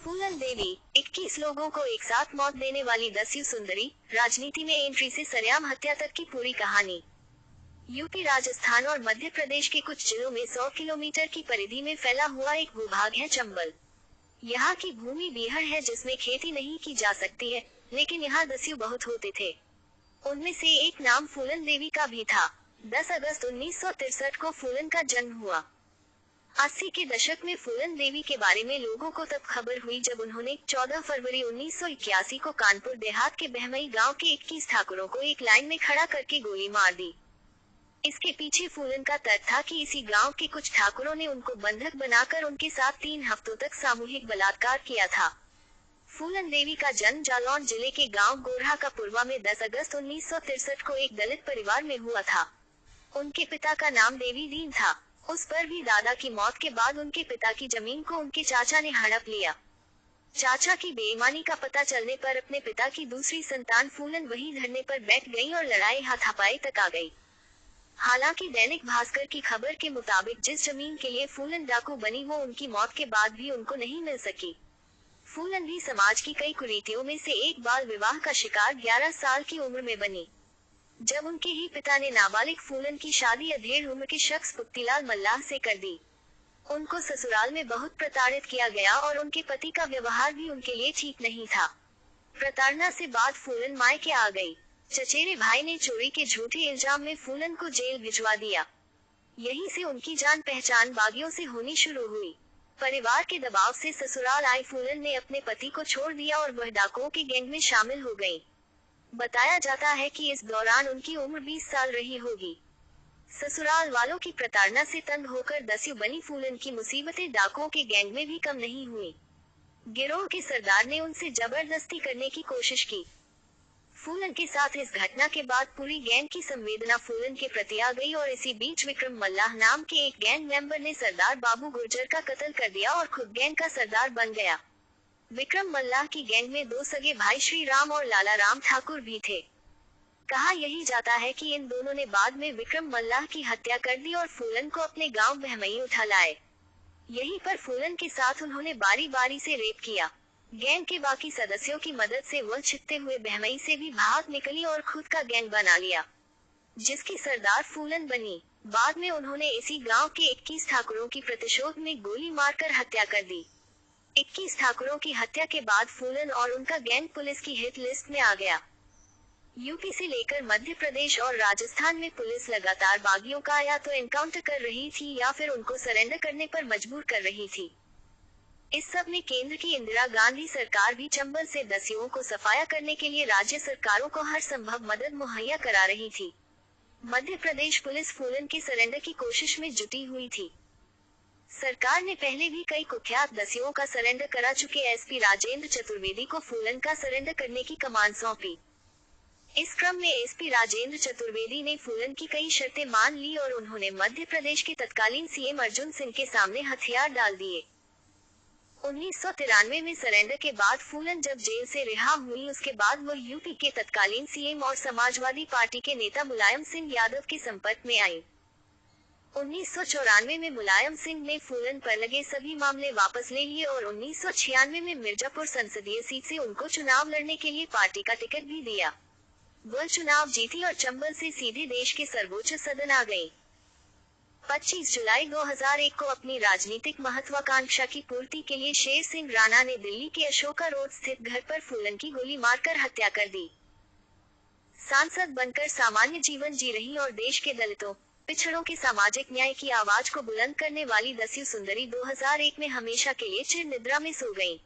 फूलन देवी, 21 लोगों को एक साथ मौत देने वाली दस्यु सुंदरी, राजनीति में एंट्री से सरेआम हत्या तक की पूरी कहानी। यूपी, राजस्थान और मध्य प्रदेश के कुछ जिलों में 100 किलोमीटर की परिधि में फैला हुआ एक भूभाग है चंबल। यहाँ की भूमि बीहड़ है जिसमें खेती नहीं की जा सकती है, लेकिन यहाँ दस्यु बहुत होते थे। उनमें से एक नाम फूलन देवी का भी था। 10 अगस्त 1963 को फूलन का जन्म हुआ। 80 के दशक में फूलन देवी के बारे में लोगों को तब खबर हुई जब उन्होंने 14 फरवरी 1981 को कानपुर देहात के बहमई गांव के 21 ठाकुरों को एक लाइन में खड़ा करके गोली मार दी। इसके पीछे फूलन का तर्क था कि इसी गांव के कुछ ठाकुरों ने उनको बंधक बनाकर उनके साथ 3 हफ्तों तक सामूहिक बलात्कार किया था। फूलन देवी का जन्म जालौन जिले के गांव गोरहा का पुरवा में 10 अगस्त 1963 को एक दलित परिवार में हुआ था। उनके पिता का नाम देवी दीन था। उस पर भी दादा की मौत के बाद उनके पिता की जमीन को उनके चाचा ने हड़प लिया। चाचा की बेईमानी का पता चलने पर अपने पिता की दूसरी संतान फूलन वहीं धरने पर बैठ गई और लड़ाई हाथापाई तक आ गई। हालांकि दैनिक भास्कर की खबर के मुताबिक जिस जमीन के लिए फूलन डाकू बनी वो उनकी मौत के बाद भी उनको नहीं मिल सकी। फूलन भी समाज की कई कुरीतियों में से एक बाल विवाह का शिकार 11 साल की उम्र में बनी। जब उनके ही पिता ने नाबालिग फूलन की शादी अधेड़ उम्र के शख्स पुत्तीलाल मल्लाह से कर दी। उनको ससुराल में बहुत प्रताड़ित किया गया और उनके पति का व्यवहार भी उनके लिए ठीक नहीं था। प्रताड़ना से बाद फूलन मायके आ गई। चचेरे भाई ने चोरी के झूठे इल्जाम में फूलन को जेल भिजवा दिया। यहीं से उनकी जान पहचान बागियों से होनी शुरू हुई। परिवार के दबाव से ससुराल आई फूलन ने अपने पति को छोड़ दिया और वह डाकुओं के गैंग में शामिल हो गई। बताया जाता है कि इस दौरान उनकी उम्र 20 साल रही होगी। ससुराल वालों की प्रताड़ना से तंग होकर दस्यु बनी फूलन की मुसीबतें डाकुओं के गैंग में भी कम नहीं हुई। गिरोह के सरदार ने उनसे जबरदस्ती करने की कोशिश की। फूलन के साथ इस घटना के बाद पूरी गैंग की संवेदना फूलन के प्रति आ गई और इसी बीच विक्रम मल्लाह नाम के एक गैंग मेंबर ने सरदार बाबू गुर्जर का कत्ल कर दिया और खुद गैंग का सरदार बन गया। विक्रम मल्लाह की गैंग में 2 सगे भाई श्री राम और लाला राम ठाकुर भी थे। कहा यही जाता है कि इन दोनों ने बाद में विक्रम मल्लाह की हत्या कर दी और फूलन को अपने गांव बहमई उठा लाए। यहीं पर फूलन के साथ उन्होंने बारी बारी से रेप किया। गैंग के बाकी सदस्यों की मदद से वह छिपते हुए बहमई से भी भाग निकली और खुद का गैंग बना लिया, जिसकी सरदार फूलन बनी। बाद में उन्होंने इसी गांव के 21 ठाकुरों की प्रतिशोध में गोली मारकर हत्या कर दी। 21 ठाकुरों की हत्या के बाद फूलन और उनका गैंग पुलिस की हिट लिस्ट में आ गया। यूपी से लेकर मध्य प्रदेश और राजस्थान में पुलिस लगातार बागियों का या तो एनकाउंटर कर रही थी या फिर उनको सरेंडर करने पर मजबूर कर रही थी। इस सब में केंद्र की इंदिरा गांधी सरकार भी चंबल से दस्युओं को सफाया करने के लिए राज्य सरकारों को हर संभव मदद मुहैया करा रही थी। मध्य प्रदेश पुलिस फूलन के सरेंडर की कोशिश में जुटी हुई थी। सरकार ने पहले भी कई कुख्यात दस्युओं का सरेंडर करा चुके एसपी राजेंद्र चतुर्वेदी को फूलन का सरेंडर करने की कमान सौंपी। इस क्रम में एसपी राजेंद्र चतुर्वेदी ने फूलन की कई शर्तें मान ली और उन्होंने मध्य प्रदेश के तत्कालीन सीएम अर्जुन सिंह के सामने हथियार डाल दिए। 1993 में सरेंडर के बाद फूलन जब जेल से रिहा हुई उसके बाद वो यूपी के तत्कालीन सीएम और समाजवादी पार्टी के नेता मुलायम सिंह यादव के संपर्क में आई। 1994 में मुलायम सिंह ने फूलन पर लगे सभी मामले वापस ले लिए और 1996 में मिर्जापुर संसदीय सीट से उनको चुनाव लड़ने के लिए पार्टी का टिकट भी दिया। वह चुनाव जीती और चंबल से सीधे देश के सर्वोच्च सदन आ गई। 25 जुलाई 2001 को अपनी राजनीतिक महत्वाकांक्षा की पूर्ति के लिए शेर सिंह राणा ने दिल्ली के अशोका रोड स्थित घर पर फूलन की गोली मारकर हत्या कर दी। सांसद बनकर सामान्य जीवन जी रही और देश के दलितों, पिछड़ों के सामाजिक न्याय की आवाज को बुलंद करने वाली दस्यु सुंदरी 2001 में हमेशा के लिए चिर निद्रा में सो गयी।